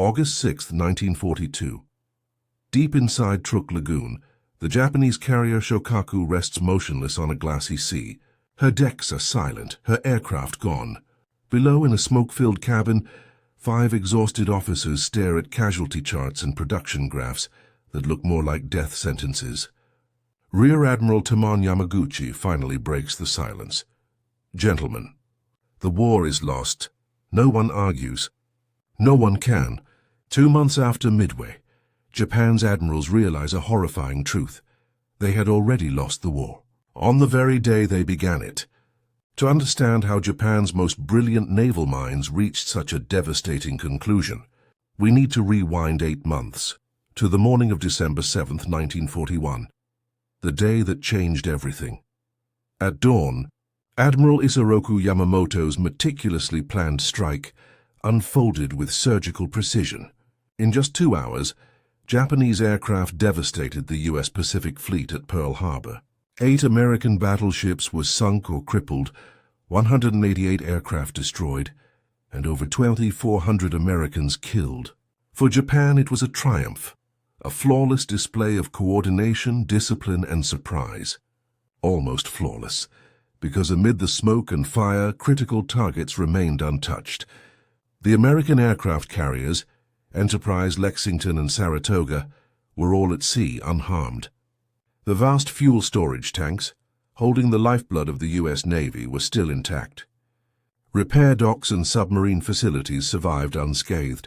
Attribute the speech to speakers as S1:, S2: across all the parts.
S1: August 6, 1942. Deep inside Truk Lagoon, the Japanese carrier Shokaku rests motionless on a glassy sea. Her decks are silent, her aircraft gone. Below, in a smoke-filled cabin, 5 exhausted officers stare at casualty charts and production graphs that look more like death sentences. Rear Admiral Tamon Yamaguchi finally breaks the silence. "Gentlemen, the war is lost. No one argues. No one can." 2 months after Midway, Japan's admirals realize a horrifying truth. They had already lost the war, on the very day they began it. To understand how Japan's most brilliant naval minds reached such a devastating conclusion, we need to rewind 8 months, to the morning of December 7, 1941, the day that changed everything. At dawn, Admiral Isoroku Yamamoto's meticulously planned strike unfolded with surgical precision. In just 2 hours, Japanese aircraft devastated the U.S. Pacific Fleet at Pearl Harbor. 8 American battleships were sunk or crippled, 188 aircraft destroyed, and over 2,400 Americans killed. For Japan, it was a triumph, a flawless display of coordination, discipline, and surprise. Almost flawless, because amid the smoke and fire, critical targets remained untouched. The American aircraft carriers, Enterprise, Lexington, and Saratoga, were all at sea unharmed. The vast fuel storage tanks, holding the lifeblood of the U.S. Navy, were still intact. Repair docks and submarine facilities survived unscathed.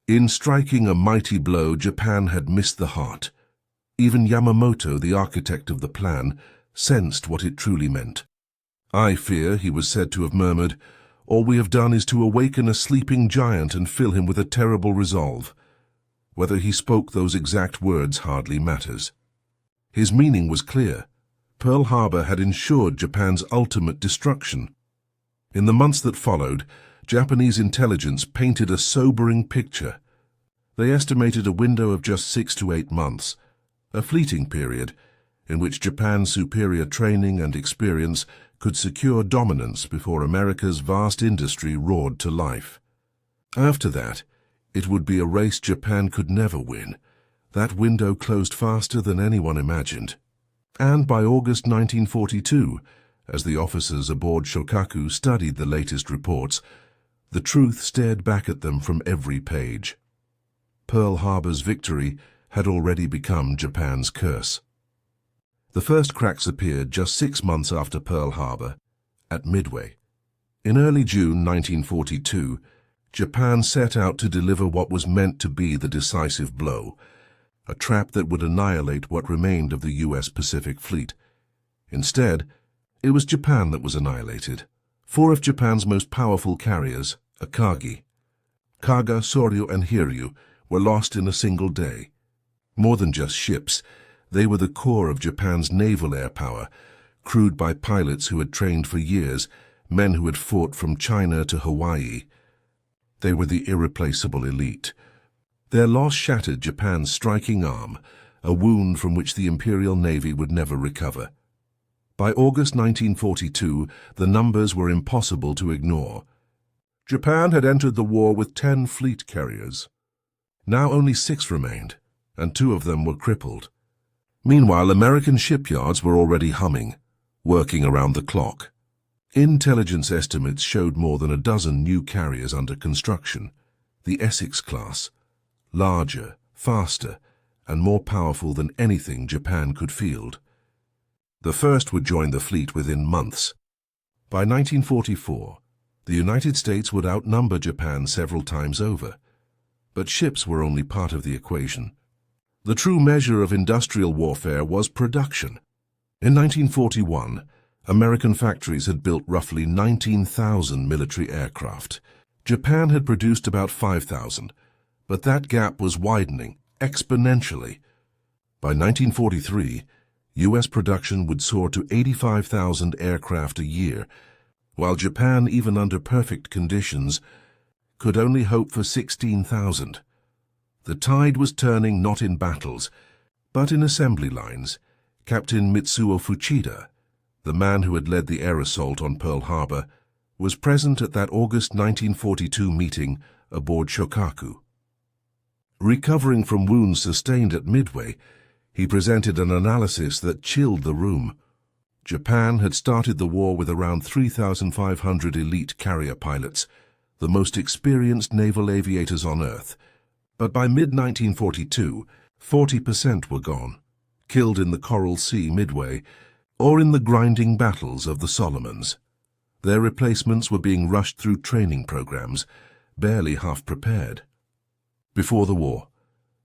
S1: In striking a mighty blow, Japan had missed the heart. Even Yamamoto, the architect of the plan, sensed what it truly meant. "I fear," he was said to have murmured, "all we have done is to awaken a sleeping giant and fill him with a terrible resolve." Whether he spoke those exact words hardly matters. His meaning was clear. Pearl Harbor had ensured Japan's ultimate destruction. In the months that followed, Japanese intelligence painted a sobering picture. They estimated a window of just 6 to 8 months, a fleeting period in which Japan's superior training and experience could secure dominance before America's vast industry roared to life. After that, it would be a race Japan could never win. That window closed faster than anyone imagined. And by August 1942, as the officers aboard Shokaku studied the latest reports, the truth stared back at them from every page. Pearl Harbor's victory had already become Japan's curse. The first cracks appeared just 6 months after Pearl Harbor, at Midway. In early June 1942, Japan set out to deliver what was meant to be the decisive blow, a trap that would annihilate what remained of the U.S. Pacific Fleet. Instead, it was Japan that was annihilated. 4 of Japan's most powerful carriers, Akagi, Kaga, Soryu, and Hiryu, were lost in a single day. More than just ships, they were the core of Japan's naval air power, crewed by pilots who had trained for years, men who had fought from China to Hawaii. They were the irreplaceable elite. Their loss shattered Japan's striking arm, a wound from which the Imperial Navy would never recover. By August 1942, the numbers were impossible to ignore. Japan had entered the war with 10 fleet carriers. Now only 6 remained, and 2 of them were crippled. Meanwhile, American shipyards were already humming, working around the clock. Intelligence estimates showed more than a dozen new carriers under construction. The Essex class, larger, faster, and more powerful than anything Japan could field. The first would join the fleet within months. By 1944, the United States would outnumber Japan several times over. But ships were only part of the equation. The true measure of industrial warfare was production. In 1941, American factories had built roughly 19,000 military aircraft. Japan had produced about 5,000, but that gap was widening exponentially. By 1943, U.S. production would soar to 85,000 aircraft a year, while Japan, even under perfect conditions, could only hope for 16,000. The tide was turning not in battles, but in assembly lines. Captain Mitsuo Fuchida, the man who had led the air assault on Pearl Harbor, was present at that August 1942 meeting aboard Shokaku. Recovering from wounds sustained at Midway, he presented an analysis that chilled the room. Japan had started the war with around 3,500 elite carrier pilots, the most experienced naval aviators on Earth. But by mid-1942, 40% were gone, killed in the Coral Sea Midway, or in the grinding battles of the Solomons. Their replacements were being rushed through training programs, barely half prepared. Before the war,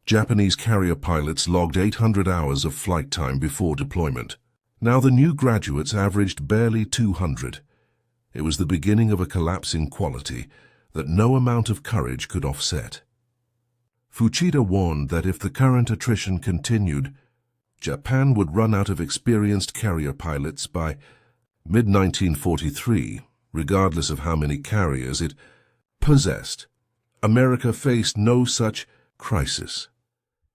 S1: Japanese carrier pilots logged 800 hours of flight time before deployment. Now the new graduates averaged barely 200. It was the beginning of a collapse in quality that no amount of courage could offset. Fuchida warned that if the current attrition continued, Japan would run out of experienced carrier pilots by mid-1943, regardless of how many carriers it possessed. America faced no such crisis.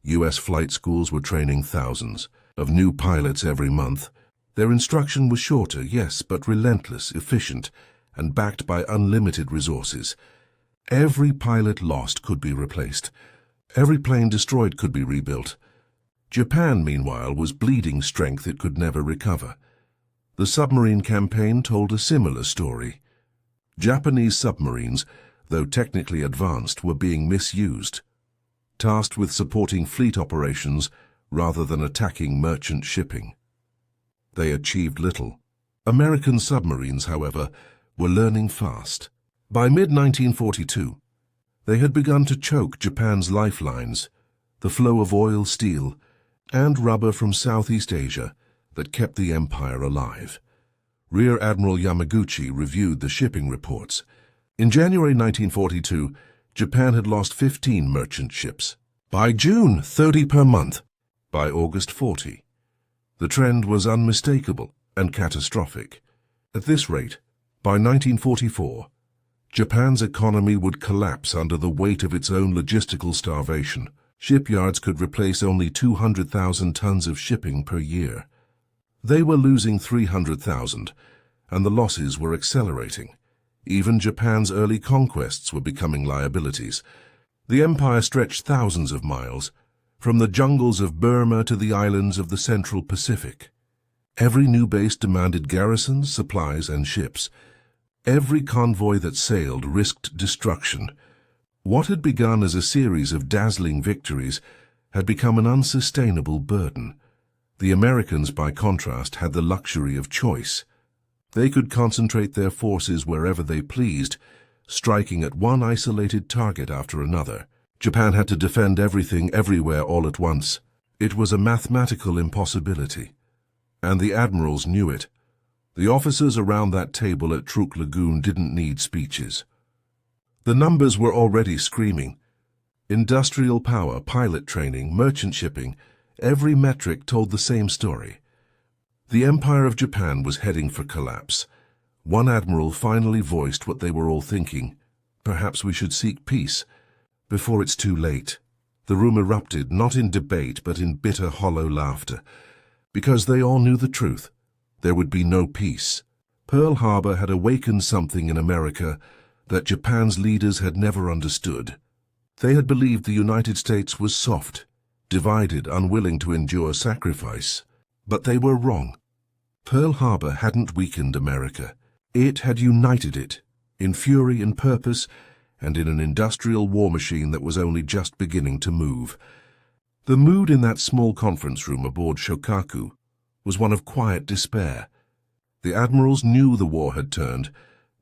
S1: U.S. flight schools were training thousands of new pilots every month. Their instruction was shorter, yes, but relentless, efficient, and backed by unlimited resources. Every pilot lost could be replaced. Every plane destroyed could be rebuilt. Japan, meanwhile, was bleeding strength it could never recover. The submarine campaign told a similar story. Japanese submarines, though technically advanced, were being misused, tasked with supporting fleet operations rather than attacking merchant shipping. They achieved little. American submarines, however, were learning fast. By mid-1942, they had begun to choke Japan's lifelines, the flow of oil, steel, and rubber from Southeast Asia that kept the empire alive. Rear Admiral Yamaguchi reviewed the shipping reports. In January 1942, Japan had lost 15 merchant ships. By June, 30 per month. By August, 40. The trend was unmistakable and catastrophic. At this rate, by 1944, Japan's economy would collapse under the weight of its own logistical starvation. Shipyards could replace only 200,000 tons of shipping per year. They were losing 300,000, and the losses were accelerating. Even Japan's early conquests were becoming liabilities. The empire stretched thousands of miles, from the jungles of Burma to the islands of the Central Pacific. Every new base demanded garrisons, supplies, and ships. Every convoy that sailed risked destruction. What had begun as a series of dazzling victories had become an unsustainable burden. The Americans, by contrast, had the luxury of choice. They could concentrate their forces wherever they pleased, striking at one isolated target after another. Japan had to defend everything everywhere all at once. It was a mathematical impossibility. And the admirals knew it. The officers around that table at Truk Lagoon didn't need speeches. The numbers were already screaming. Industrial power, pilot training, merchant shipping, every metric told the same story. The Empire of Japan was heading for collapse. One admiral finally voiced what they were all thinking. Perhaps we should seek peace before it's too late. The room erupted, not in debate, but in bitter, hollow laughter, because they all knew the truth. There would be no peace. Pearl Harbor had awakened something in America that Japan's leaders had never understood. They had believed the United States was soft, divided, unwilling to endure sacrifice. But they were wrong. Pearl Harbor hadn't weakened America. It had united it, in fury and purpose, and in an industrial war machine that was only just beginning to move. The mood in that small conference room aboard Shokaku was one of quiet despair. The admirals knew the war had turned,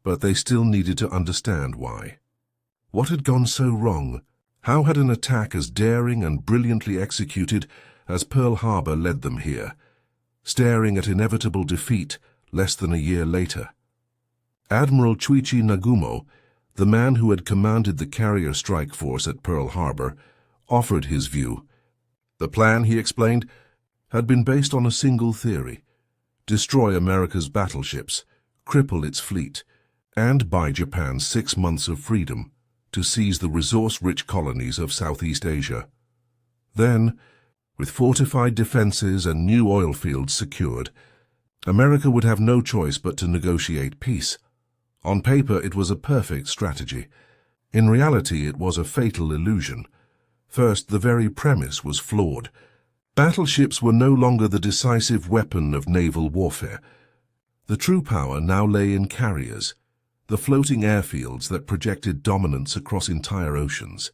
S1: but they still needed to understand why. What had gone so wrong? How had an attack as daring and brilliantly executed as Pearl Harbor led them here, staring at inevitable defeat less than a year later? Admiral Chuichi Nagumo, the man who had commanded the carrier strike force at Pearl Harbor, offered his view. The plan, he explained, had been based on a single theory: destroy America's battleships, cripple its fleet, and buy Japan 6 months of freedom to seize the resource-rich colonies of Southeast Asia. Then, with fortified defenses and new oil fields secured, America would have no choice but to negotiate peace. On paper, it was a perfect strategy. In reality, it was a fatal illusion. First, the very premise was flawed. Battleships were no longer the decisive weapon of naval warfare. The true power now lay in carriers, the floating airfields that projected dominance across entire oceans.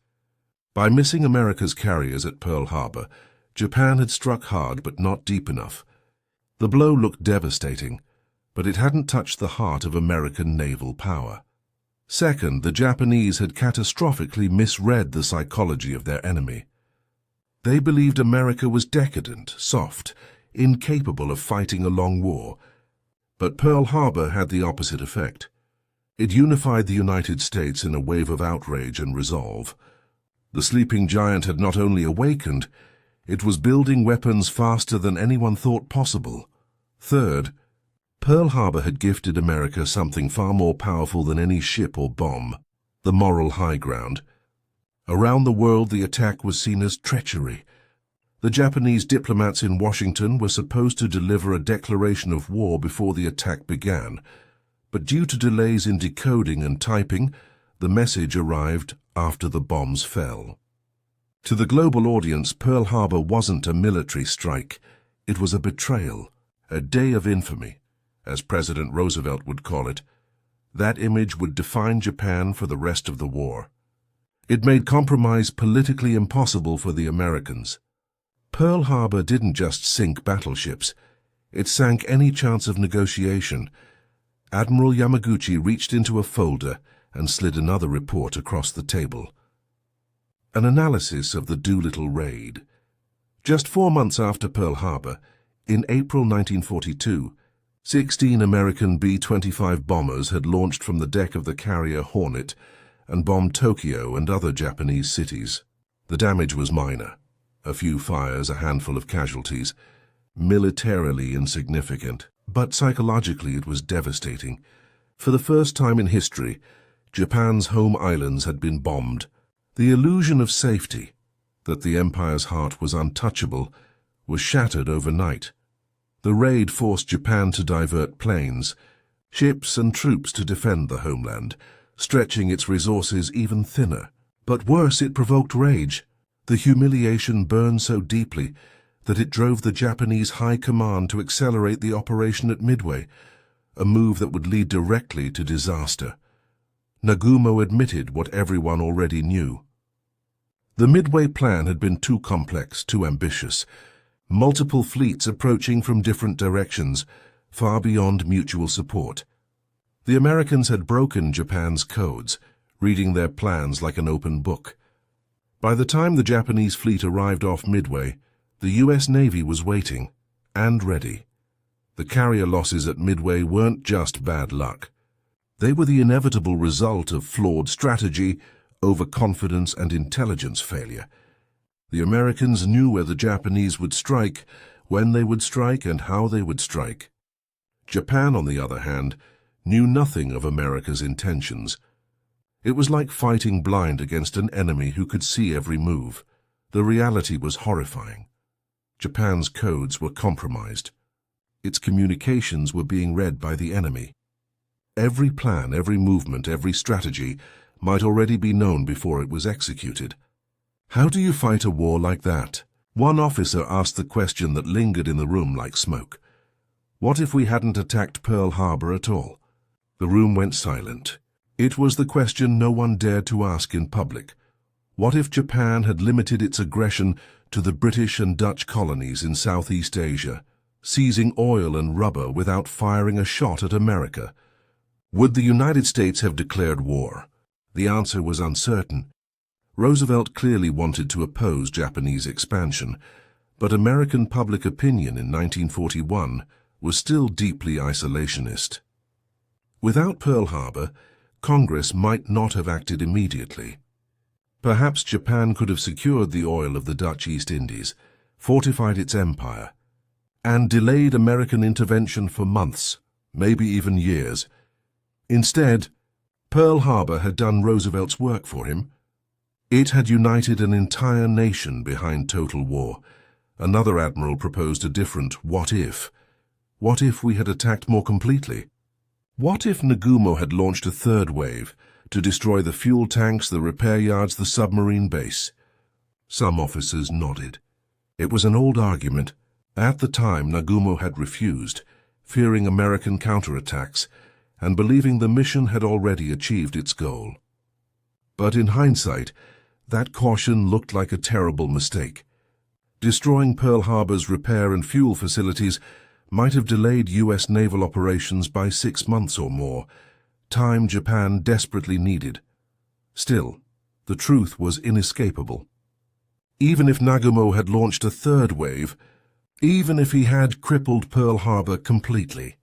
S1: By missing America's carriers at Pearl Harbor, Japan had struck hard but not deep enough. The blow looked devastating, but it hadn't touched the heart of American naval power. Second, the Japanese had catastrophically misread the psychology of their enemy. They believed America was decadent, soft, incapable of fighting a long war. But Pearl Harbor had the opposite effect. It unified the United States in a wave of outrage and resolve. The sleeping giant had not only awakened, it was building weapons faster than anyone thought possible. Third, Pearl Harbor had gifted America something far more powerful than any ship or bomb: the moral high ground. Around the world, the attack was seen as treachery. The Japanese diplomats in Washington were supposed to deliver a declaration of war before the attack began, but due to delays in decoding and typing, the message arrived after the bombs fell. To the global audience, Pearl Harbor wasn't a military strike. It was a betrayal, a day of infamy, as President Roosevelt would call it. That image would define Japan for the rest of the war. It made compromise politically impossible for the Americans. Pearl Harbor didn't just sink battleships. It sank any chance of negotiation. Admiral Yamaguchi reached into a folder and slid another report across the table. An analysis of the Doolittle raid. Just 4 months after Pearl Harbor, in April 1942, 16 American B-25 bombers had launched from the deck of the carrier Hornet and bombed Tokyo and other Japanese cities. The damage was minor. A few fires, a handful of casualties. Militarily insignificant, but psychologically it was devastating. For the first time in history, Japan's home islands had been bombed. The illusion of safety, that the empire's heart was untouchable, was shattered overnight. The raid forced Japan to divert planes, ships and troops to defend the homeland, stretching its resources even thinner. But worse, it provoked rage. The humiliation burned so deeply that it drove the Japanese high command to accelerate the operation at Midway, a move that would lead directly to disaster. Nagumo admitted what everyone already knew. The Midway plan had been too complex, too ambitious. Multiple fleets approaching from different directions, far beyond mutual support. The Americans had broken Japan's codes, reading their plans like an open book. By the time the Japanese fleet arrived off Midway, the U.S. Navy was waiting, and ready. The carrier losses at Midway weren't just bad luck. They were the inevitable result of flawed strategy, overconfidence, and intelligence failure. The Americans knew where the Japanese would strike, when they would strike, and how they would strike. Japan, on the other hand, knew nothing of America's intentions. It was like fighting blind against an enemy who could see every move. The reality was horrifying. Japan's codes were compromised. Its communications were being read by the enemy. Every plan, every movement, every strategy might already be known before it was executed. How do you fight a war like that? One officer asked the question that lingered in the room like smoke. What if we hadn't attacked Pearl Harbor at all? The room went silent. It was the question no one dared to ask in public. What if Japan had limited its aggression to the British and Dutch colonies in Southeast Asia, seizing oil and rubber without firing a shot at America? Would the United States have declared war? The answer was uncertain. Roosevelt clearly wanted to oppose Japanese expansion, but American public opinion in 1941 was still deeply isolationist. Without Pearl Harbor, Congress might not have acted immediately. Perhaps Japan could have secured the oil of the Dutch East Indies, fortified its empire, and delayed American intervention for months, maybe even years. Instead, Pearl Harbor had done Roosevelt's work for him. It had united an entire nation behind total war. Another admiral proposed a different what if. What if we had attacked more completely? What if Nagumo had launched a third wave to destroy the fuel tanks, the repair yards, the submarine base? Some officers nodded. It was an old argument. At the time, Nagumo had refused, fearing American counterattacks and believing the mission had already achieved its goal. But in hindsight, that caution looked like a terrible mistake. Destroying Pearl Harbor's repair and fuel facilities might have delayed U.S. naval operations by 6 months or more, time Japan desperately needed. Still, the truth was inescapable. Even if Nagumo had launched a third wave, even if he had crippled Pearl Harbor completely,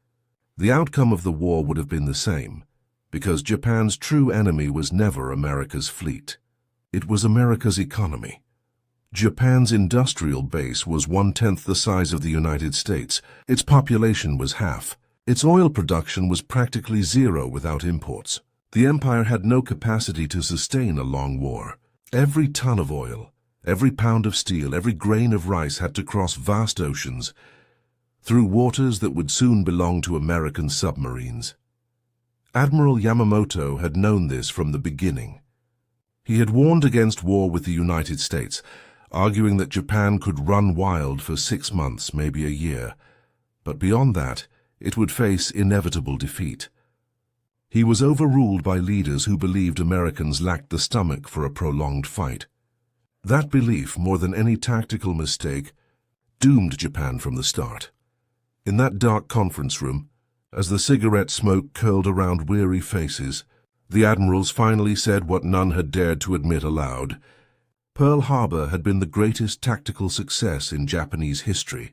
S1: the outcome of the war would have been the same, because Japan's true enemy was never America's fleet. It was America's economy. Japan's industrial base was 1/10 the size of the United States. Its population was half. Its oil production was practically zero without imports. The empire had no capacity to sustain a long war. Every ton of oil, every pound of steel, every grain of rice had to cross vast oceans, through waters that would soon belong to American submarines. Admiral Yamamoto had known this from the beginning. He had warned against war with the United States, arguing that Japan could run wild for 6 months, maybe a year, but beyond that, it would face inevitable defeat. He was overruled by leaders who believed Americans lacked the stomach for a prolonged fight. That belief, more than any tactical mistake, doomed Japan from the start. In that dark conference room, as the cigarette smoke curled around weary faces, the admirals finally said what none had dared to admit aloud. Pearl Harbor had been the greatest tactical success in Japanese history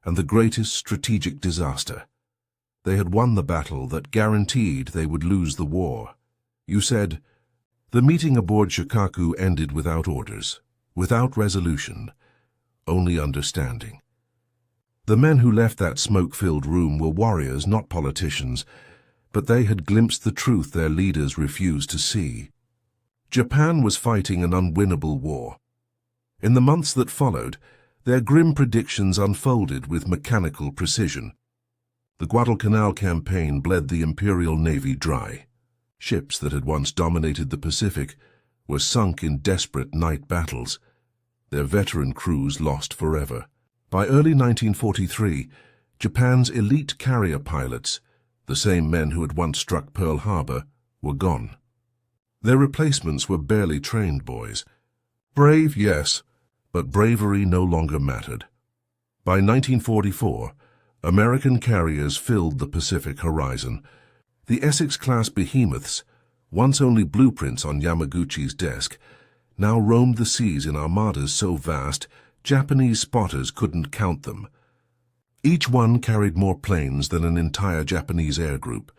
S1: and the greatest strategic disaster. They had won the battle that guaranteed they would lose the war. You said, the meeting aboard Shikaku ended without orders, without resolution, only understanding. The men who left that smoke-filled room were warriors, not politicians, but they had glimpsed the truth their leaders refused to see. Japan was fighting an unwinnable war. In the months that followed, their grim predictions unfolded with mechanical precision. The Guadalcanal campaign bled the Imperial Navy dry. Ships that had once dominated the Pacific were sunk in desperate night battles, their veteran crews lost forever. By early 1943, Japan's elite carrier pilots, the same men who had once struck Pearl Harbor, were gone. Their replacements were barely trained boys. Brave, yes, but bravery no longer mattered. By 1944, American carriers filled the Pacific horizon. The Essex-class behemoths, once only blueprints on Yamaguchi's desk, now roamed the seas in armadas so vast, Japanese spotters couldn't count them. Each one carried more planes than an entire Japanese air group.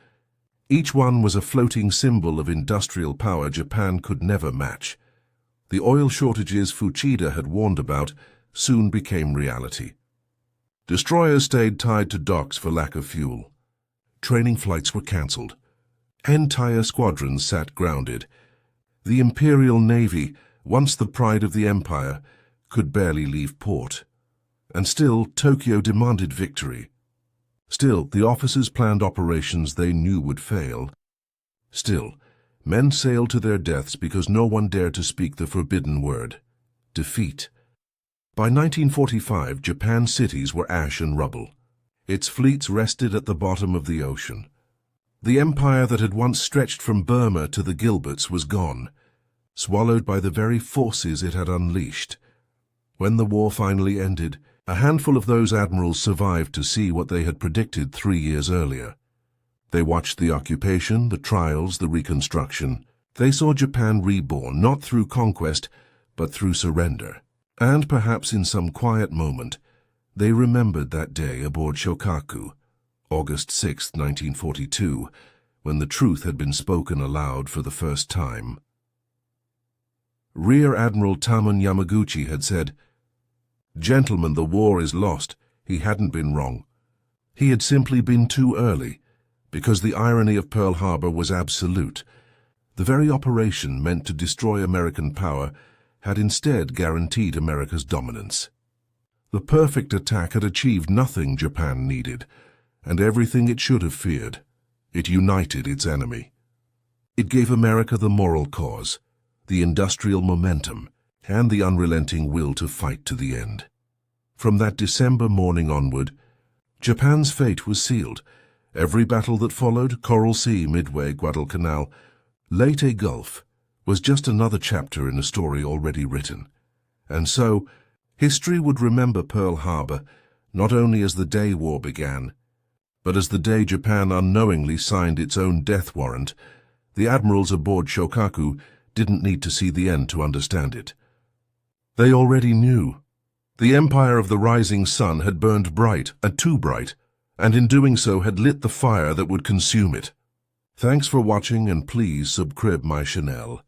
S1: Each one was a floating symbol of industrial power Japan could never match. The oil shortages Fuchida had warned about soon became reality. Destroyers stayed tied to docks for lack of fuel. Training flights were cancelled. Entire squadrons sat grounded. The Imperial Navy, once the pride of the empire, could barely leave port. And still, Tokyo demanded victory. Still, the officers planned operations they knew would fail. Still, men sailed to their deaths because no one dared to speak the forbidden word: defeat. By 1945, Japan's cities were ash and rubble. Its fleets rested at the bottom of the ocean. The empire that had once stretched from Burma to the Gilberts was gone, swallowed by the very forces it had unleashed. When the war finally ended, a handful of those admirals survived to see what they had predicted 3 years earlier. They watched the occupation, the trials, the reconstruction. They saw Japan reborn, not through conquest, but through surrender. And perhaps in some quiet moment, they remembered that day aboard Shokaku, August 6, 1942, when the truth had been spoken aloud for the first time. Rear Admiral Tamon Yamaguchi had said, "Gentlemen, the war is lost." He hadn't been wrong. He had simply been too early, because the irony of Pearl Harbor was absolute. The very operation meant to destroy American power had instead guaranteed America's dominance. The perfect attack had achieved nothing Japan needed, and everything it should have feared. It united its enemy. It gave America the moral cause, the industrial momentum, and the unrelenting will to fight to the end. From that December morning onward, Japan's fate was sealed. Every battle that followed, Coral Sea, Midway, Guadalcanal, Leyte Gulf, was just another chapter in a story already written. And so, history would remember Pearl Harbor not only as the day war began, but as the day Japan unknowingly signed its own death warrant. The admirals aboard Shokaku didn't need to see the end to understand it. They already knew. The empire of the rising sun had burned bright, and too bright, and in doing so had lit the fire that would consume it. Thanks for watching, and please subscribe my channel.